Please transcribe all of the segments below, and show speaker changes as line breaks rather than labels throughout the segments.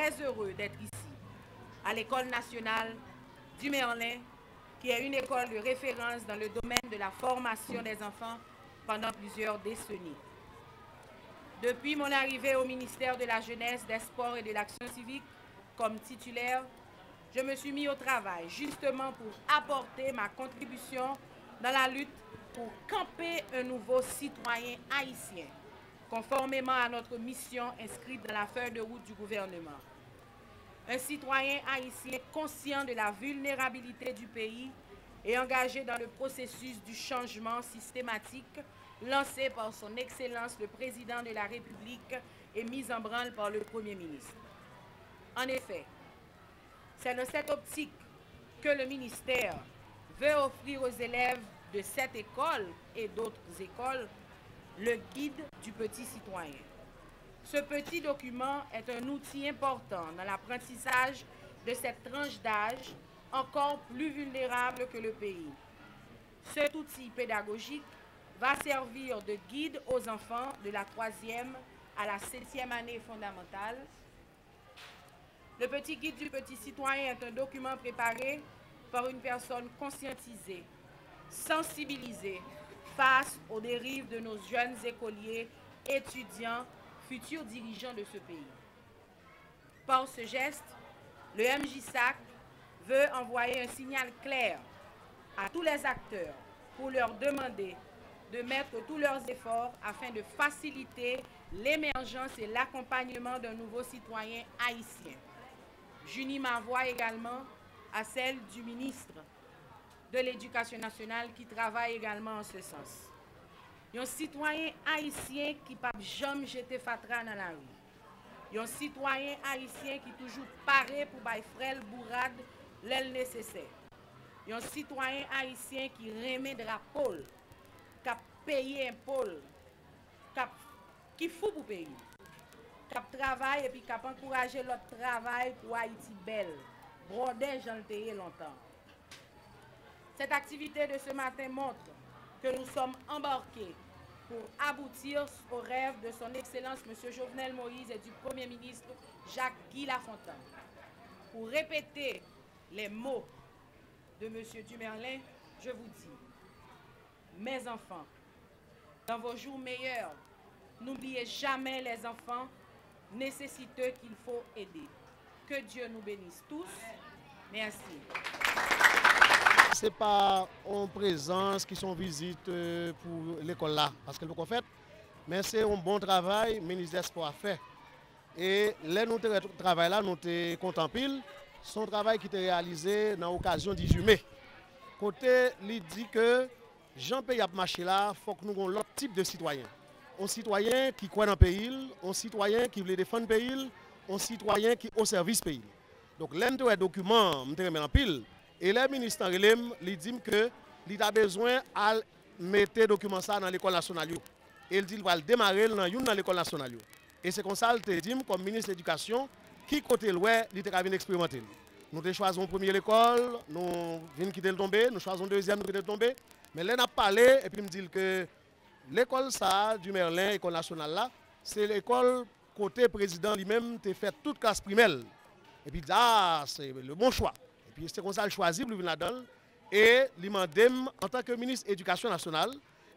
très heureux d'être ici, à l'École nationale du Merlin, qui est une école de référence dans le domaine de la formation des enfants pendant plusieurs décennies. Depuis mon arrivée au ministère de la Jeunesse, des Sports et de l'Action civique comme titulaire, je me suis mis au travail justement pour apporter ma contribution dans la lutte pour camper un nouveau citoyen haïtien, conformément à notre mission inscrite dans la feuille de route du gouvernement. Un citoyen haïtien conscient de la vulnérabilité du pays et engagé dans le processus du changement systématique lancé par son Excellence le Président de la République et mis en branle par le Premier ministre. En effet, c'est dans cette optique que le ministère veut offrir aux élèves de cette école et d'autres écoles le guide du petit citoyen. Ce petit document est un outil important dans l'apprentissage de cette tranche d'âge encore plus vulnérable que le pays. Cet outil pédagogique va servir de guide aux enfants de la 3e à la 7e année fondamentale. Le petit guide du petit citoyen est un document préparé par une personne conscientisée, sensibilisée face aux dérives de nos jeunes écoliers, étudiants, futurs dirigeants de ce pays. Par ce geste, le MJSAC veut envoyer un signal clair à tous les acteurs pour leur demander de mettre tous leurs efforts afin de faciliter l'émergence et l'accompagnement d'un nouveau citoyen haïtien. J'unis ma voix également à celle du ministre de l'Éducation nationale qui travaille également en ce sens. Un citoyen haïtien qui ne peut jamais jeter fatra dans la rue. Un citoyen haïtien qui est toujours paré pour bailler frêle bourrade l'aile nécessaire. Un citoyen haïtien qui remet drapeau, qui a payé impôt, qui fout pour payer, qui travaille et puis qui a encouragé l'autre travail pour Haïti belle. Brodé, j'en ai longtemps. Cette activité de ce matin montre que nous sommes embarqués pour aboutir au rêve de son Excellence M. Jovenel Moïse et du Premier ministre Jacques-Guy Lafontaine. Pour répéter les mots de M. Dumerlin, je vous dis, mes enfants, dans vos jours meilleurs, n'oubliez jamais les enfants nécessiteux qu'il faut aider. Que Dieu nous bénisse tous. Merci.
Ce n'est pas en présence qui sont visites pour l'école là, parce que le fait, mais c'est un bon travail que le ministre des Sports a fait. Et là, nous travail là, nous contemplons son travail qui a été réalisé dans l'occasion du 18 mai. Côté, il dit que Jean-Pays a marché là, il faut que nous ayons l'autre type de citoyen. Un citoyen qui croit dans le pays, un citoyen qui veut défendre le pays, un citoyen qui est au service du pays. Donc, l'un des documents, je me en pile. Et le ministre lui dit qu'il a besoin de mettre les documents dans l'école nationale. Et il dit qu'il va le démarrer dans l'école nationale. Et c'est comme ça qu'il dit, comme ministre de l'Éducation, qui côté l'ouest, il a expérimenté. Nous avons choisi une première école, nous venons quitter le tomber, nous choisissons une deuxième, nous quitter le tomber. Mais là, on a parlé et puis me dit que l'école du Merlin, l'école nationale là, c'est l'école côté président lui-même, qui fait toute classe primaire. Et puis, c'est le bon choix. Et puis, c'est comme ça qu'il choisit pour venir là-dedans. Et il m'a demandé, en tant que ministre de l'Éducation nationale,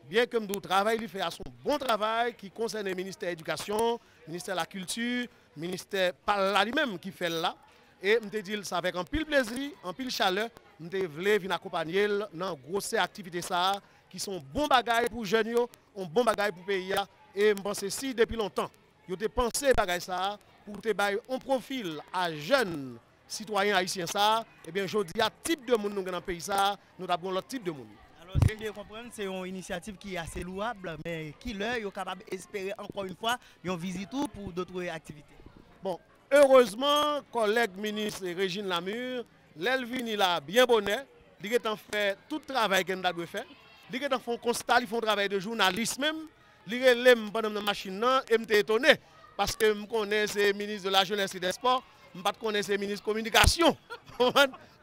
bien que nous travaillons, il fait son bon travail qui concerne le ministère de l'Éducation, le ministère de la Culture, le ministère par là lui-même qui fait là. Et je me dis ça avec un pile plaisir, un pile chaleur, je voulais venir accompagner dans grosses activités ça, qui sont bons bagages pour les jeunes, un bon bagage pour le pays. Et je pense que si depuis longtemps, vous avez pensé à ça, pour te bailler un profil à jeunes citoyens haïtiens ça, et bien je dis à type de monde dans le pays ça, nous avons l'autre type de monde.
Alors ce que je comprends, c'est une initiative qui est assez louable, mais qui est capable d'espérer encore une fois une visite pour d'autres activités.
Bon, heureusement, collègue ministre Régine Lamure, l'Elvini là bien bonnet, il a fait tout le travail qu'il a fait. Il a fait un constat, il fait un travail de journaliste même, il a fait pendant la machine et je suis étonné. Parce que je connais le ministre de la Jeunesse et des Sports, je ne connais pas le ministre de la Communication.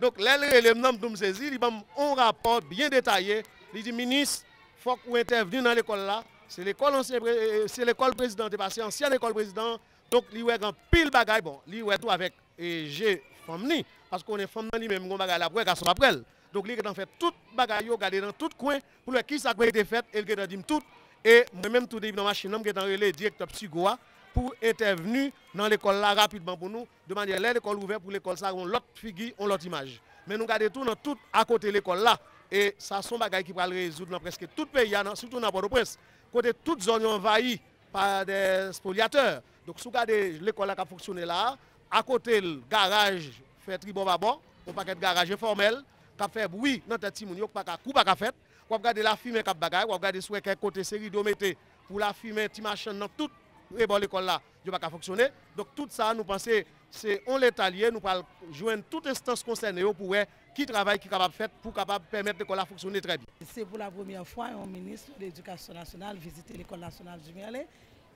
Donc, là, les noms de me saisir, il a un rapport bien détaillé. Il dit, ministre, il faut que vous interveniez dans l'école là. C'est l'école présidente, c'est l'ancienne école président. Donc, il y a un pile bagaille, bon, il y a tout avec G femme parce qu'on est femme ni même, on bagaille après, garçon après. Donc, il y a fait tout bagaille, regarder dans tout coin, pour le qui ça a été fait, et il a dit tout. Et moi-même, tout dans la machine, je suis relais directeur psychoa pour intervenir dans l'école là rapidement pour nous, de manière à l'école ouverte pour l'école, ça, on l'autre figure, on l'autre image. Mais nous gardons tout dans tout à côté de l'école là. Et ça sont des bagages qui vont résoudre dans presque tout le pays, surtout dans Port-au-Prince. Côté toute zone envahie par des spoliateurs. Donc, si vous regardez l'école qui a fonctionné là, à côté le garage fait tribon babon, on pas de garage informel, qui a fait bruit dans tête timoun, pas de coup pas fait. Vous regardez la fumée qui a bagaille, vous regardez sur quel côté série d'omété pour la fumée, petit machin dans toute l'école là, il pas fonctionner. Donc, tout ça, nous pensons, c'est on l'État lié, nous allons joindre toute instance concernée pour qui travaille, qui est capable de faire pour permettre l'école à fonctionner très bien.
C'est pour la première fois un ministre de l'Éducation nationale visiter l'école nationale du Merlin.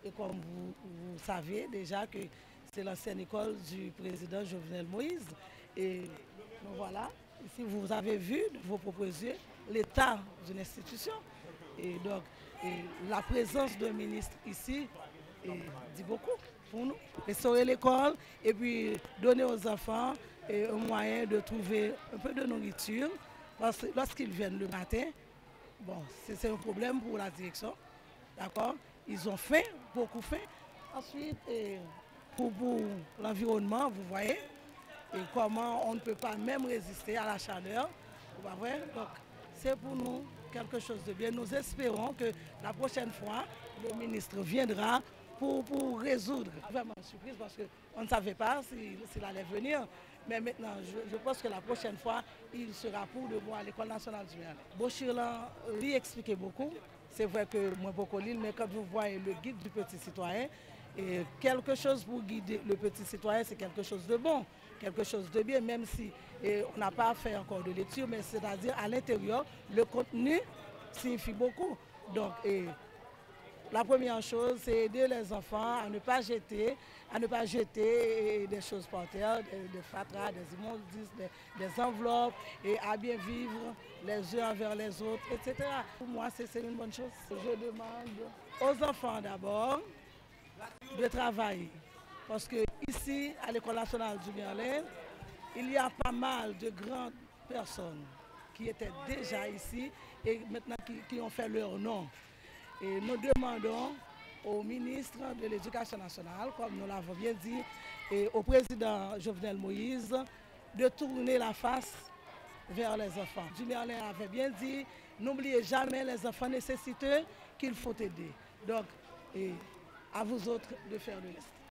Et comme vous savez déjà que c'est l'ancienne école du président Jovenel Moïse. Et donc voilà, ici vous avez vu de vos propres yeux l'état d'une institution. Et donc la présence d'un ministre ici dit beaucoup pour nous. Restaurer l'école et puis donner aux enfants un moyen de trouver un peu de nourriture. Parce que lorsqu'ils viennent le matin, bon, c'est un problème pour la direction. D'accord? Ils ont faim, beaucoup faim. Ensuite, pour l'environnement, vous voyez, et comment on ne peut pas même résister à la chaleur. Pas vrai? Donc, c'est pour nous quelque chose de bien. Nous espérons que la prochaine fois, le ministre viendra pour résoudre. Vraiment surprise parce qu'on ne savait pas s'il allait venir. Mais maintenant, je pense que la prochaine fois, il sera pour de bon à l'École nationale du Merlin. Bochirlan lui expliquait beaucoup. C'est vrai que moi, beaucoup l'île, mais quand vous voyez le guide du petit citoyen, et quelque chose pour guider le petit citoyen, c'est quelque chose de bon, quelque chose de bien, même si on n'a pas fait encore de lecture, mais c'est-à-dire à l'intérieur, le contenu signifie beaucoup. Donc, la première chose, c'est aider les enfants à ne pas jeter des choses par terre, des fatras, des immondices, des enveloppes, et à bien vivre les uns envers les autres, etc. Pour moi, c'est une bonne chose. Je demande aux enfants d'abord de travailler. Parce que ici, à l'École nationale du Merlin, il y a pas mal de grandes personnes qui étaient déjà ici et maintenant qui ont fait leur nom. Et nous demandons au ministre de l'Éducation nationale, comme nous l'avons bien dit, et au président Jovenel Moïse, de tourner la face vers les enfants. Du Merlin avait bien dit, n'oubliez jamais les enfants nécessiteux qu'il faut aider. Donc, à vous autres de faire le reste.